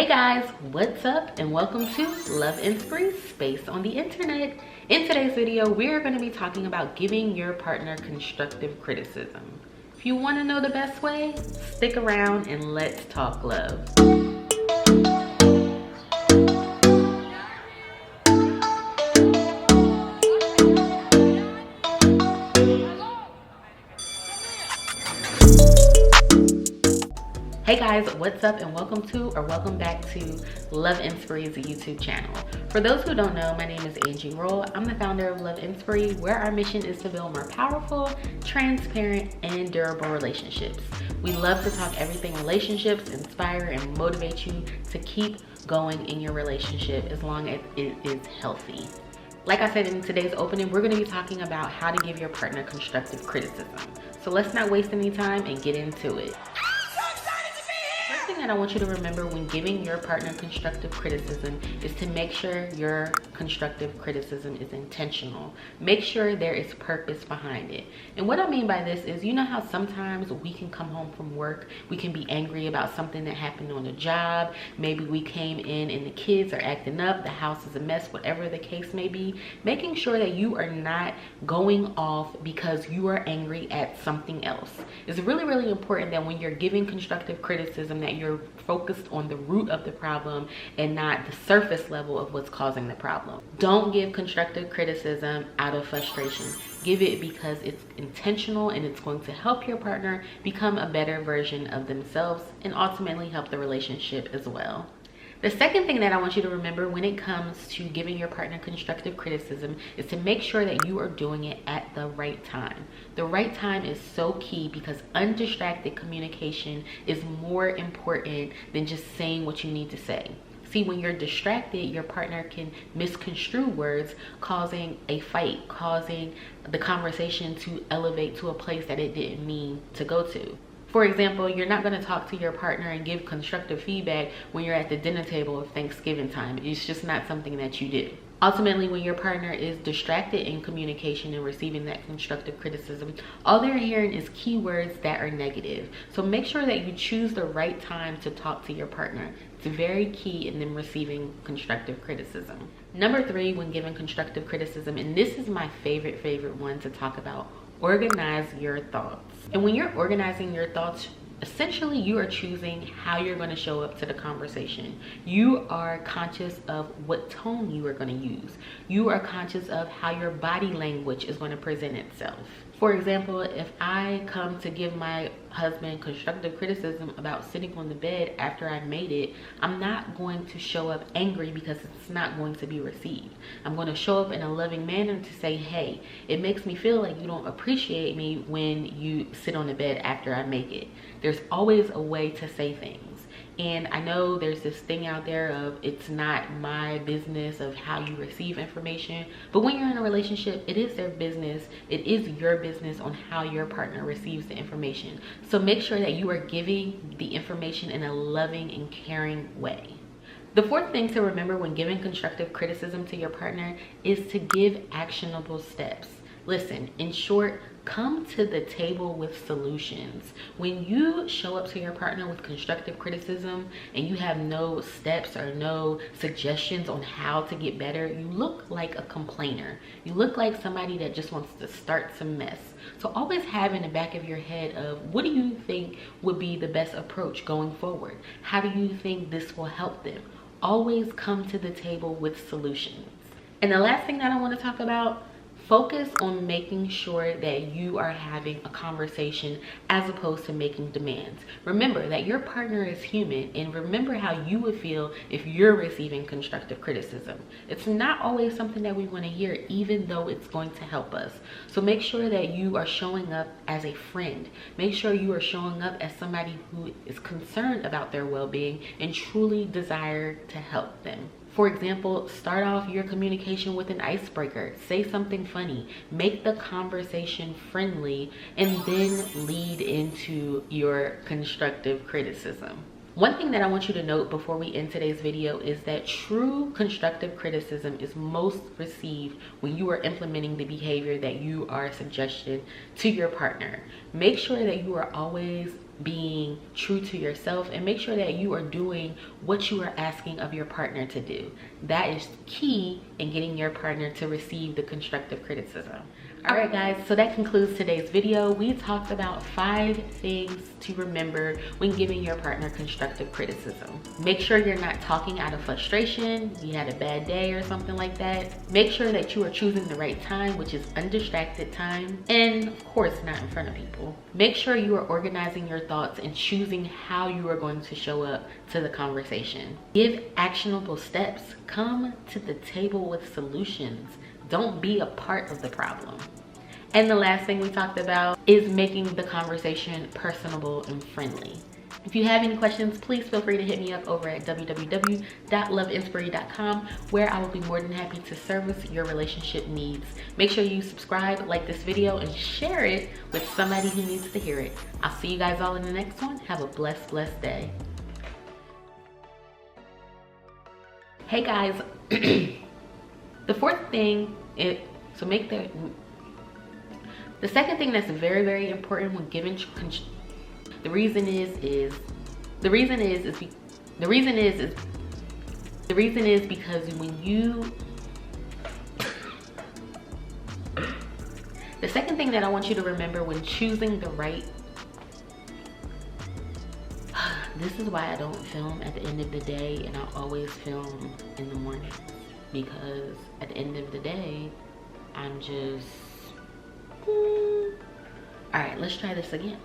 Hey guys, what's up and welcome to Love Inspiry Space on the internet. In today's video, we are going to be talking about giving your partner constructive criticism. If you want to know the best way, stick around and let's talk love. Hey guys, what's up and welcome back to Love Inspiry's YouTube channel. For those who don't know, my name is Angie Rolle. I'm the founder of Love Inspiry, where our mission is to build more powerful, transparent, and durable relationships. We love to talk everything relationships, inspire and motivate you to keep going in your relationship as long as it is healthy. Like I said in today's opening, we're going to be talking about how to give your partner constructive criticism. So let's not waste any time and get into it. That I want you to remember when giving your partner constructive criticism is to make sure your constructive criticism is intentional. Make sure there is purpose behind it. And what I mean by this is, you know how sometimes we can come home from work, we can be angry about something that happened on the job. Maybe we came in and the kids are acting up, the house is a mess, whatever the case may be. Making sure that you are not going off because you are angry at something else. It's really, really important that when you're giving constructive criticism that you're focused on the root of the problem and not the surface level of what's causing the problem. Don't give constructive criticism out of frustration. Give it because it's intentional and it's going to help your partner become a better version of themselves and ultimately help the relationship as well. The second thing that I want you to remember when it comes to giving your partner constructive criticism is to make sure that you are doing it at the right time. The right time is so key because undistracted communication is more important than just saying what you need to say. See, when you're distracted, your partner can misconstrue words, causing a fight, causing the conversation to elevate to a place that it didn't mean to go to. For example, you're not going to talk to your partner and give constructive feedback when you're at the dinner table of Thanksgiving time. It's just not something that you do. Ultimately, when your partner is distracted in communication and receiving that constructive criticism, all they're hearing is keywords that are negative. So make sure that you choose the right time to talk to your partner. It's very key in them receiving constructive criticism. Number 3, when giving constructive criticism, and this is my favorite one to talk about, organize your thoughts. And when you're organizing your thoughts, essentially you are choosing how you're going to show up to the conversation. You are conscious of what tone you are going to use. You are conscious of how your body language is going to present itself. For example, if I come to give my husband constructive criticism about sitting on the bed after I made it, I'm not going to show up angry because it's not going to be received. I'm going to show up in a loving manner to say, hey, it makes me feel like you don't appreciate me when you sit on the bed after I make it. There's always a way to say things. And I know there's this thing out there of it's not my business of how you receive information, but when you're in a relationship, it is their business. It is your business on how your partner receives the information. So make sure that you are giving the information in a loving and caring way. The fourth thing to remember when giving constructive criticism to your partner is to give actionable steps. Listen, in short, come to the table with solutions. When you show up to your partner with constructive criticism and you have no steps or no suggestions on how to get better, you look like a complainer. You look like somebody that just wants to start some mess. So always have in the back of your head of, what do you think would be the best approach going forward? How do you think this will help them? Always come to the table with solutions. And the last thing that I want to talk about, focus on making sure that you are having a conversation as opposed to making demands. Remember that your partner is human, and remember how you would feel if you're receiving constructive criticism. It's not always something that we want to hear, even though it's going to help us. So make sure that you are showing up as a friend. Make sure you are showing up as somebody who is concerned about their well-being and truly desire to help them. For example, start off your communication with an icebreaker. Say something funny. Make the conversation friendly and then lead into your constructive criticism. One thing that I want you to note before we end today's video is that true constructive criticism is most received when you are implementing the behavior that you are suggesting to your partner. Make sure that you are always being true to yourself, and make sure that you are doing what you are asking of your partner to do. That is key in getting your partner to receive the constructive criticism. All right, guys, so that concludes today's video. We talked about 5 things to remember when giving your partner constructive criticism. Make sure you're not talking out of frustration, you had a bad day or something like that. Make sure that you are choosing the right time, which is undistracted time, and of course, not in front of people. Make sure you are organizing your thoughts and choosing how you are going to show up to the conversation. Give actionable steps. Come to the table with solutions. Don't be a part of the problem. And the last thing we talked about is making the conversation personable and friendly. If you have any questions, please feel free to hit me up over at www.loveinspiry.com, where I will be more than happy to service your relationship needs. Make sure you subscribe, like this video, and share it with somebody who needs to hear it. I'll see you guys all in the next one. Have a blessed day. Hey guys, the fourth thing is to make the second thing that's very, very important when giving the reason is because when you the second thing that I want you to remember when choosing the right, this is why I don't film at the end of the day, and I always film in the morning, because at the end of the day I'm just all right, let's try this again.